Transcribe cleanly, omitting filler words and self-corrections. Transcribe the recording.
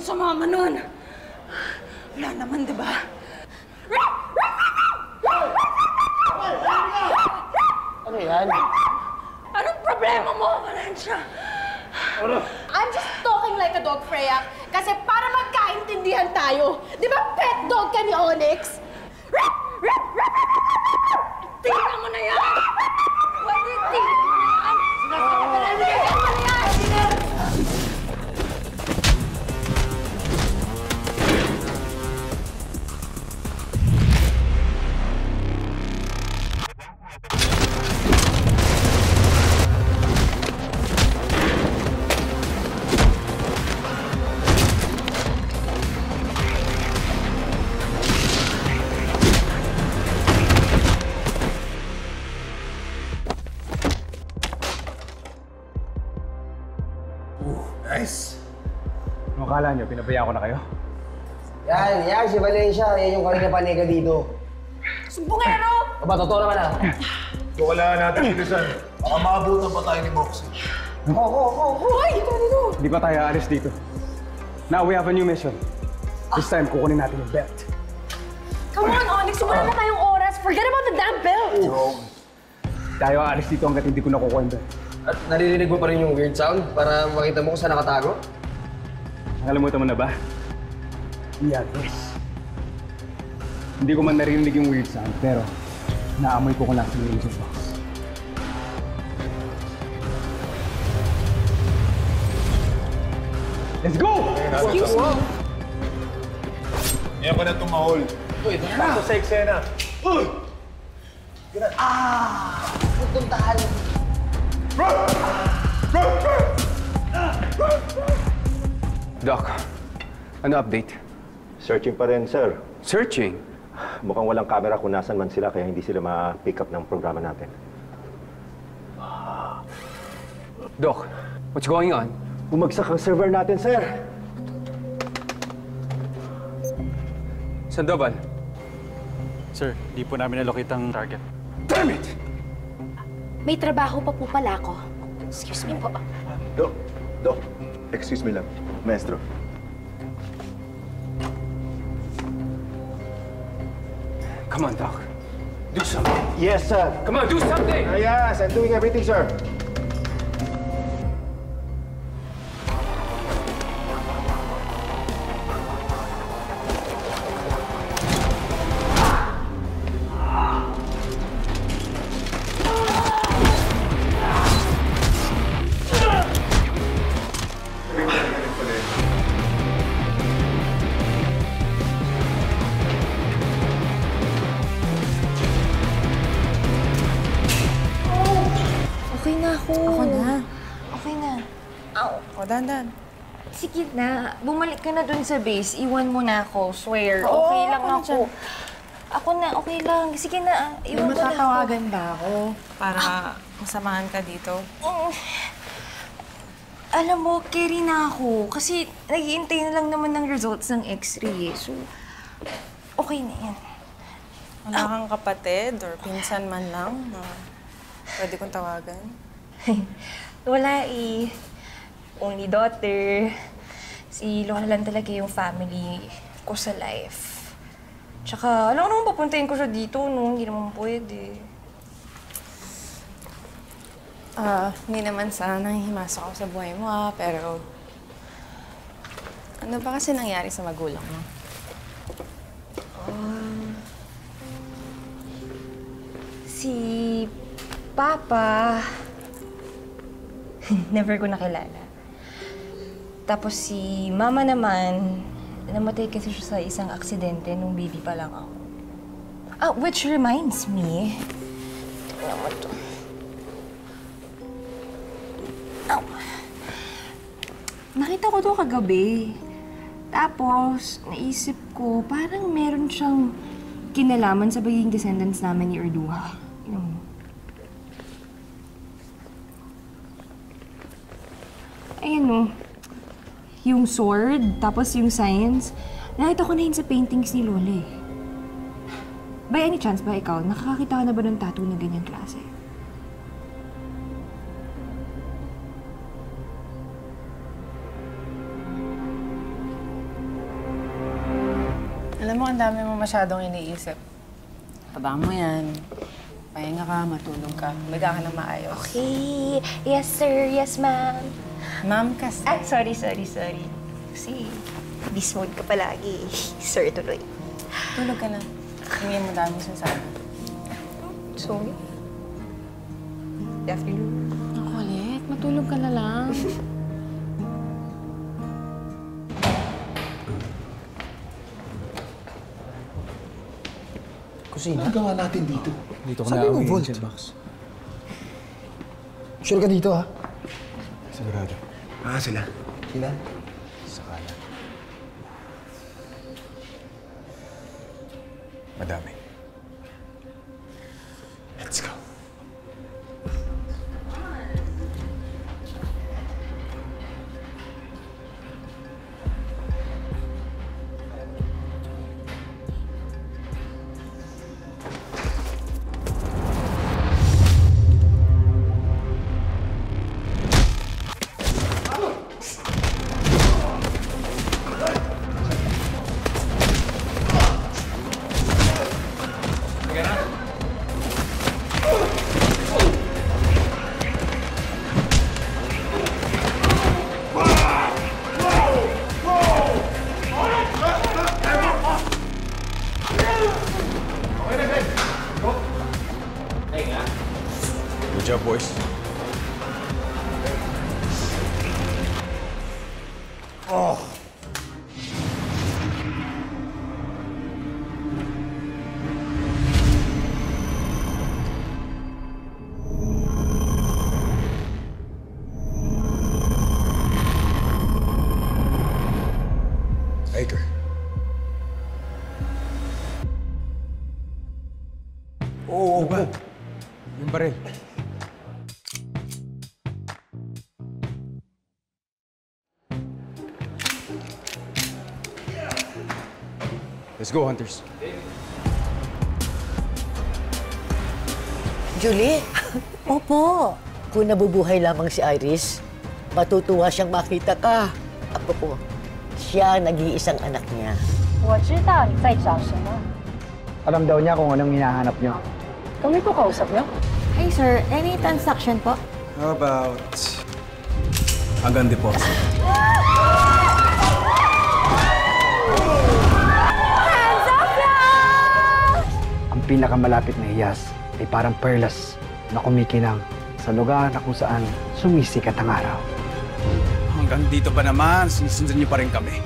sumama nun. Wala naman, di ba? Ano yan? Anong problema mo, Valencia? I'm just talking like a dog, Freya. Kasi para magkaintindihan tayo. Di ba pet dog ka ni Onyx? Tingnan mo na yan! Pwede, tingnan mo na yan! Sinasabi ka na, tingnan mo na yan! Nice! Anong akala nyo? Pinabayaan ko na kayo? Yan, si Valencia. Yan yung kanina panega dito. Sumbongero! Aba, totoo naman ah. Kailangan natin bilisan. Baka maabutan pa tayo ni Moxie. Hoy! Dito! Hindi pa tayo aalis dito. Now we have a new mission. This time, kukunin natin yung belt. Come on, Onyx! Wala na tayong oras. Forget about the damn belt! Tayo aalis dito hanggat hindi ko nakukuha yung belt. At naririnig mo pa rin yung weird sound para makita mo kung saan nakatago? Nakalimutan mo na ba? Yeah, this. Hindi ko man narinig yung weird sound, pero naamoy ko lang sa music box. Let's go! Excuse me. Ngayon ko na tumahol. Uy, tara! Ito sa eksena. Pupuntahan. Doc, ano update? Searching pa rin, sir. Searching? Mukhang walang camera kung nasan man sila kaya hindi sila ma-pick up ng programa natin. Doc, what's going on? Bumagsak ang server natin, sir. Sandoval? Sir, di po namin nalokit ang target. Damn it! May trabaho pa po pala ako. Excuse me po. Doc, excuse me lang. Maestro. Come on, Doc. Do something. Yes, sir. Come on, do something! Yes, I'm doing everything, sir. Okay na ako. Ako na. Okay na. O, dandan. Sige na. Bumalik ka na dun sa base. Iwan mo na ako. Swear. Okay lang ako na ako. Ako na. Okay lang. Sige na. Iwan mo na ako. Matatawagan ba ako para masamahan ka dito? Alam mo, carry na ako. Kasi nag-iintay na lang naman ng results ng x-ray. So, okay na yan. Wala kang kapatid or pinsan man lang na pwede kong tawagan? Wala eh. Only daughter. Si Lola lang talaga yung family ko sa life. Tsaka, alam ko naman papuntahin ko siya dito, no? Hindi naman pwede. Hindi naman sana himasa ako sa buhay mo, pero... Ano ba kasi nangyari sa magulang mo? Si Papa... Never ko nakilala. Tapos si Mama naman, namatay kasi siya sa isang aksidente nung baby pa lang ako. Which reminds me... Tingnan mo to. Nakita ko to kagabi. Tapos, naisip ko, parang meron siyang kinalaman sa pagiging descendants namin ni Erduha. Tingnan mo. Ayan o. Yung sword, tapos yung science. Nakita ko na yun sa paintings ni Lola eh. By any chance ba ikaw, nakakakita ka na ba ng tattoo na ganyang klase? Alam mo, ang dami mo masyadong iniisip. Abang mo yan. Pahinga ka, matulog ka. Umiga ka na maayos. Okay. Yes, sir. Yes, ma'am. Ma'am kasi. Ah, sorry. Kasi, beast mode ka palagi. Sir, tuloy. Tulog ka na. Hindi mo dami sinasabi. Sorry. Good afternoon. Ako ulit. Matulog ka na lang. Kusina? Ano gawa natin dito? Dito ko Sabi na mo, ang Volt. Angel Box. Sure ka dito, ha? Sigurado. Sila. Sila? Sakala. Madami. Let's go. Good job, boys. Baker. Oo, Ano ba? Yung baril. Let's go, hunters. Julie? Opo. Kung nabubuhay lamang si Iris, matutuwa siyang makita ka. Apo po, siya nag-iisang anak niya. 我知道你在找什么。 Alam daw niya kung anong hinahanap niyo. Kami po kausap niyo? Hey sir, any transaction po? How about hanggang deposit? Ang pinakamalapit na hiyas ay parang perlas na kumikinang sa lugar na kung saan sumisikat ang araw. Hanggang dito ba naman? Sinusundan niyo pa rin kami.